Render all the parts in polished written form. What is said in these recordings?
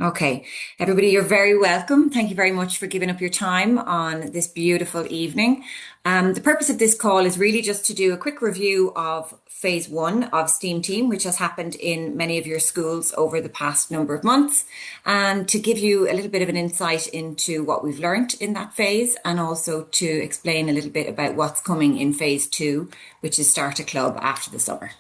Okay, everybody, you're very welcome. Thank you very much for giving up your time on this beautiful evening. The purpose of this call is really just to do a quick review of phase one of Steam Team, which has happened in many of your schools over the past number of months, and to give you a little bit of an insight into what we've learned in that phase, and also to explain a little bit about what's coming in phase two, which is Start a Club after the summer.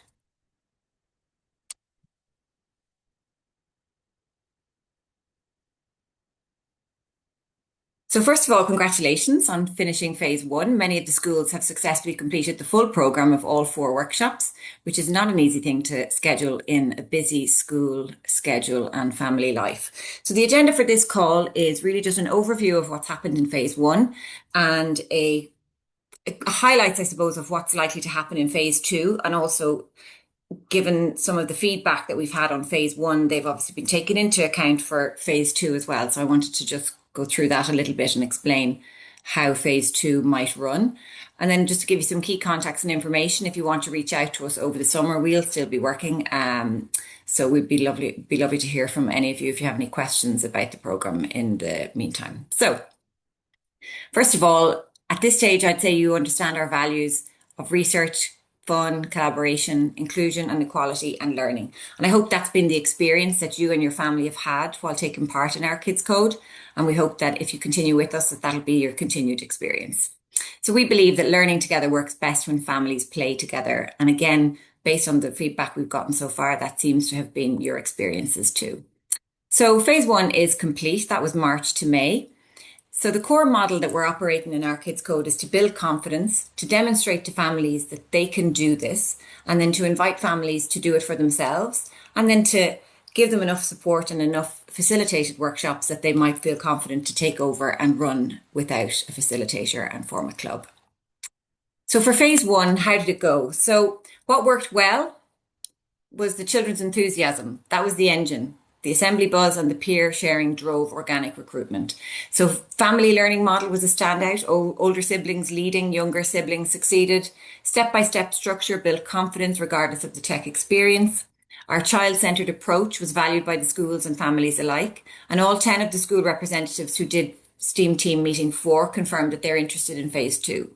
So first of all, congratulations on finishing phase one. Many of the schools have successfully completed the full programme of all four workshops, which is not an easy thing to schedule in a busy school schedule and family life. So the agenda for this call is really just an overview of what's happened in phase one and a highlights, I suppose, of what's likely to happen in phase two, and also given some of the feedback that we've had on phase one, they've obviously been taken into account for phase two as well. So I wanted to just go through that a little bit and explain how phase two might run. And then just to give you some key contacts and information, if you want to reach out to us over the summer, we'll still be working. So we'd be lovely to hear from any of you if you have any questions about the program in the meantime. So first of all, at this stage, I'd say you understand our values of research, fun, collaboration, inclusion, and equality and learning. And I hope that's been the experience that you and your family have had while taking part in our Kids Code. And we hope that if you continue with us, that that'll be your continued experience. So we believe that learning together works best when families play together. And again, based on the feedback we've gotten so far, that seems to have been your experiences too. So phase one is complete. That was March to May. So the core model that we're operating in our Kids Code is to build confidence, to demonstrate to families that they can do this, and then to invite families to do it for themselves, and then to give them enough support and enough facilitated workshops that they might feel confident to take over and run without a facilitator and form a club. So for phase one, how did it go? So what worked well was the children's enthusiasm. That was the engine. The assembly buzz and the peer sharing drove organic recruitment. So family learning model was a standout. Older siblings leading, younger siblings succeeded. Step-by-step structure built confidence regardless of the tech experience. Our child-centred approach was valued by the schools and families alike. And all 10 of the school representatives who did STEAM Team Meeting 4 confirmed that they're interested in phase two.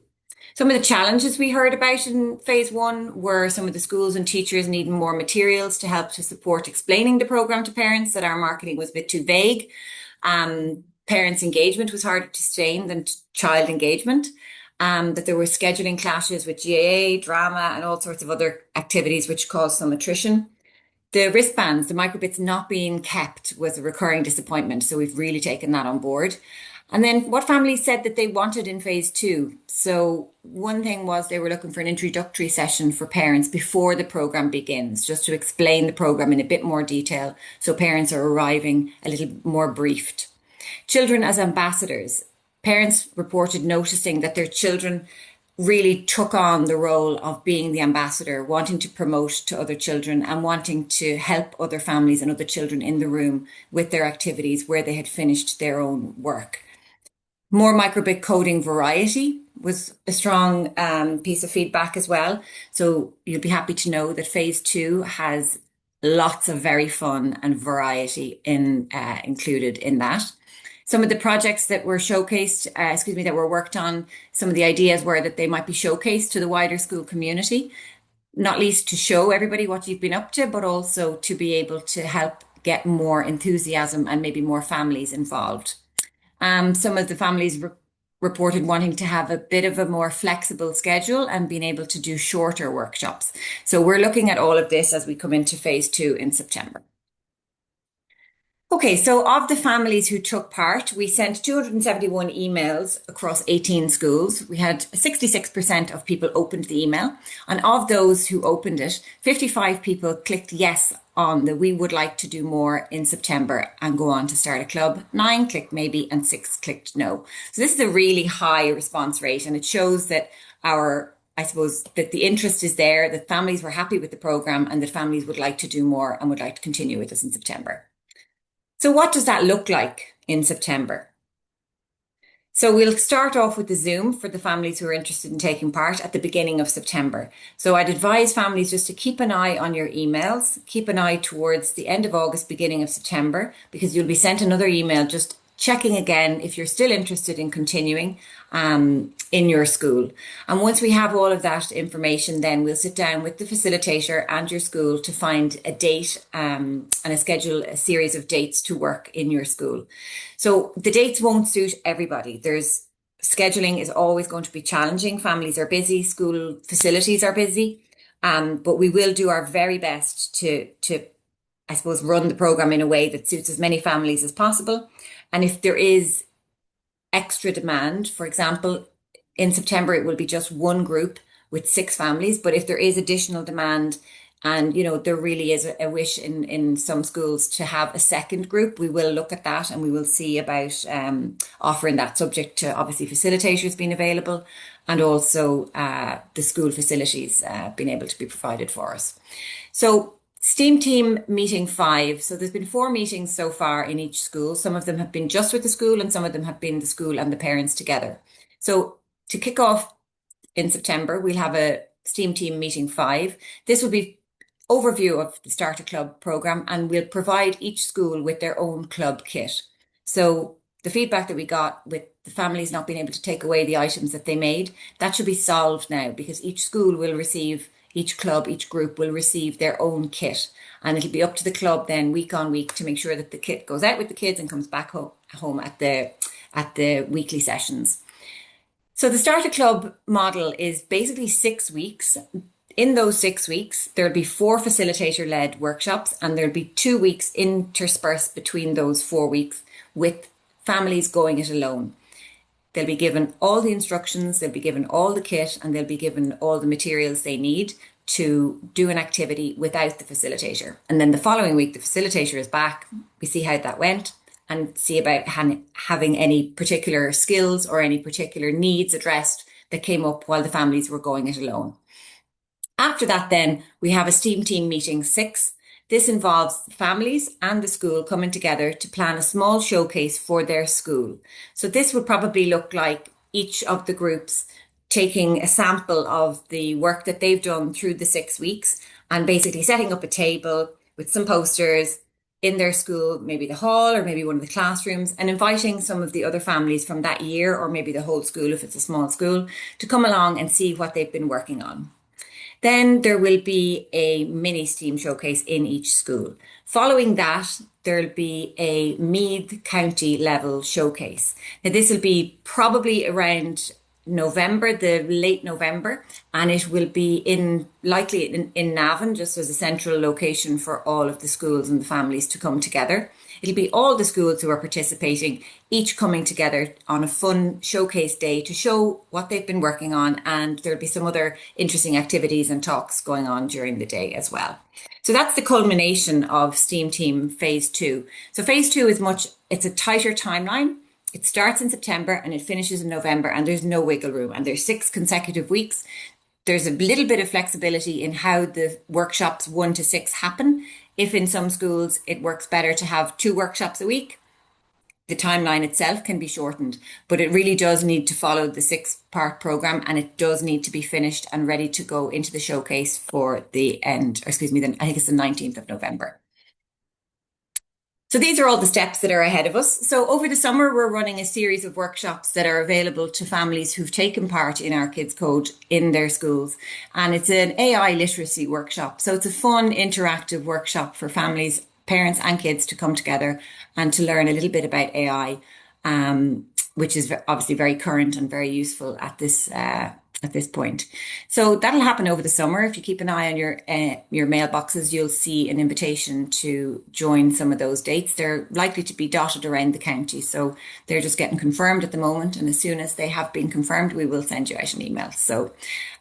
Some of the challenges we heard about in phase one were some of the schools and teachers needing more materials to help to support explaining the programme to parents, that our marketing was a bit too vague. Parents' engagement was harder to sustain than child engagement. That there were scheduling clashes with GAA, drama, and all sorts of other activities which caused some attrition. The wristbands, the microbits not being kept was a recurring disappointment. So we've really taken that on board. And then what families said that they wanted in phase two. So one thing was they were looking for an introductory session for parents before the program begins, just to explain the program in a bit more detail. So parents are arriving a little more briefed. Children as ambassadors. Parents reported noticing that their children really took on the role of being the ambassador, wanting to promote to other children and wanting to help other families and other children in the room with their activities where they had finished their own work. More microbit coding variety was a strong piece of feedback as well. So you'll be happy to know that phase two has lots of very fun and variety included in that. Some of the projects that were showcased, that were worked on, some of the ideas were that they might be showcased to the wider school community, not least to show everybody what you've been up to, but also to be able to help get more enthusiasm and maybe more families involved. Some of the families reported wanting to have a bit of a more flexible schedule and being able to do shorter workshops. So we're looking at all of this as we come into phase two in September. Okay, so of the families who took part, we sent 271 emails across 18 schools. We had 66% of people opened the email. And of those who opened it, 55 people clicked yes on the we would like to do more in September and go on to start a club. 9 clicked maybe and 6 clicked no. So this is a really high response rate, and it shows that that the interest is there, that families were happy with the program and that families would like to do more and would like to continue with us in September. So what does that look like in September? So we'll start off with the Zoom for the families who are interested in taking part at the beginning of September. So I'd advise families just to keep an eye on your emails, keep an eye towards the end of August, beginning of September, because you'll be sent another email just checking again if you're still interested in continuing in your school. And once we have all of that information, then we'll sit down with the facilitator and your school to find a date and schedule a series of dates to work in your school. So the dates won't suit everybody. Scheduling is always going to be challenging. Families are busy, school facilities are busy, but we will do our very best to I suppose, run the program in a way that suits as many families as possible. And if there is extra demand, for example, in September, it will be just one group with 6 families. But if there is additional demand and, there really is a wish in some schools to have a second group, we will look at that and we will see about offering that, subject to obviously facilitators being available and also the school facilities being able to be provided for us. So Steam Team meeting 5. So there's been 4 meetings so far in each school. Some of them have been just with the school and some of them have been the school and the parents together. So to kick off in September, we'll have a Steam Team meeting 5. This will be overview of the Starter Club program, and we'll provide each school with their own club kit. So the feedback that we got with the families not being able to take away the items that they made, that should be solved now, because each school will receive, each club, each group will receive their own kit. And it'll be up to the club then week on week to make sure that the kit goes out with the kids and comes back home at the weekly sessions. So the Starter Club model is basically 6 weeks. In those 6 weeks, there'll be 4 facilitator-led workshops, and there'll be 2 weeks interspersed between those 4 weeks with families going it alone. They'll be given all the instructions, they'll be given all the kit, and they'll be given all the materials they need to do an activity without the facilitator. And then the following week, the facilitator is back. We see how that went and see about having any particular skills or any particular needs addressed that came up while the families were going it alone. After that, then, we have a Steam Team meeting 6. This involves families and the school coming together to plan a small showcase for their school. So this would probably look like each of the groups taking a sample of the work that they've done through the 6 weeks and basically setting up a table with some posters in their school, maybe the hall or maybe one of the classrooms, and inviting some of the other families from that year, or maybe the whole school if it's a small school, to come along and see what they've been working on. Then there will be a mini STEAM showcase in each school. Following that, there'll be a Meath County level showcase. Now this will be probably around November, the late November, and it will be likely in Navan, just as a central location for all of the schools and the families to come together. It'll be all the schools who are participating, each coming together on a fun showcase day to show what they've been working on, and there'll be some other interesting activities and talks going on during the day as well. So that's the culmination of Steam Team Phase 2. So Phase 2 it's a tighter timeline. It starts in September and it finishes in November, and there's no wiggle room, and there's 6 consecutive weeks. There's a little bit of flexibility in how the workshops 1 to 6 happen. If in some schools it works better to have 2 workshops a week, the timeline itself can be shortened, but it really does need to follow the 6-part program, and it does need to be finished and ready to go into the showcase for I think it's the 19th of November. So these are all the steps that are ahead of us. So over the summer, we're running a series of workshops that are available to families who've taken part in Our Kids Code in their schools. And it's an AI literacy workshop. So it's a fun, interactive workshop for families, parents and kids to come together and to learn a little bit about AI, which is obviously very current and very useful at this point. So that'll happen over the summer. If you keep an eye on your mailboxes, you'll see an invitation to join some of those dates. They're likely to be dotted around the county, so they're just getting confirmed at the moment. And as soon as they have been confirmed, we will send you out an email. So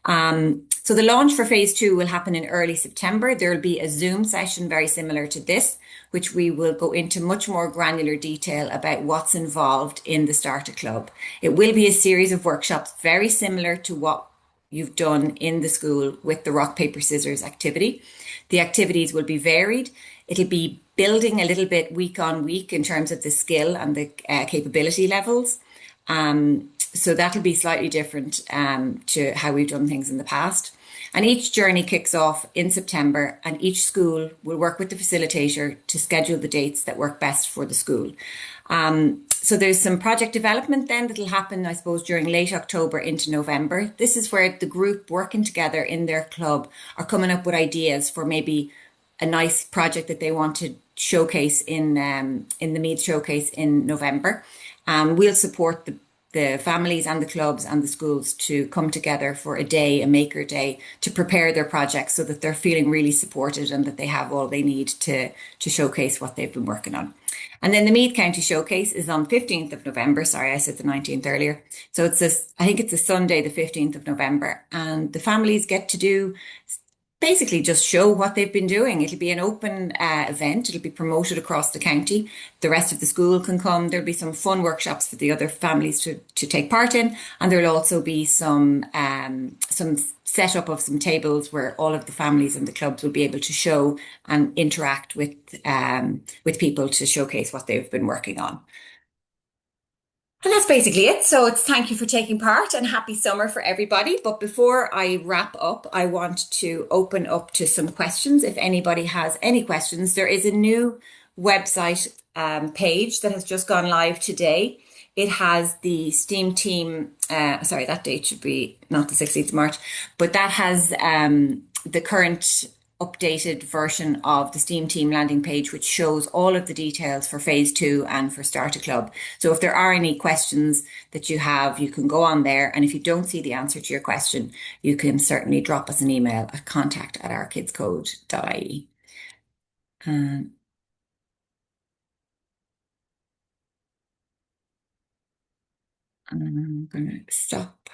the launch for Phase 2 will happen in early September. There will be a Zoom session very similar to this, which we will go into much more granular detail about what's involved in the Starter Club. It will be a series of workshops very similar to what you've done in the school with the rock, paper, scissors activity. The activities will be varied. It'll be building a little bit week on week in terms of the skill and the capability levels. So that'll be slightly different to how we've done things in the past. And each journey kicks off in September, and each school will work with the facilitator to schedule the dates that work best for the school. So there's some project development then that'll happen, I suppose, during late October into November. This is where the group working together in their club are coming up with ideas for maybe a nice project that they want to showcase in the Meath showcase in November. We'll support the families and the clubs and the schools to come together for a day, a maker day, to prepare their projects so that they're feeling really supported and that they have all they need to showcase what they've been working on. And then the Meath County Showcase is on 15th of November. Sorry, I said the 19th earlier. So I think it's a Sunday, the 15th of November. And the families get to do basically just show what they've been doing. It'll be an open event. It'll be promoted across the county. The rest of the school can come. There'll be some fun workshops for the other families to take part in. And there'll also be some setup of some tables where all of the families and the clubs will be able to show and interact with people to showcase what they've been working on. And that's basically it. So it's thank you for taking part and happy summer for everybody. But before I wrap up, I want to open up to some questions. If anybody has any questions, there is a new website page that has just gone live today. It has the Steam Team, sorry, that date should be not the 16th of March, but that has the current updated version of the Steam Team landing page, which shows all of the details for phase two and for Start a Club. So if there are any questions that you have, you can go on there. And if you don't see the answer to your question, you can certainly drop us an email at contact@ourkidscode.ie. And I'm going to stop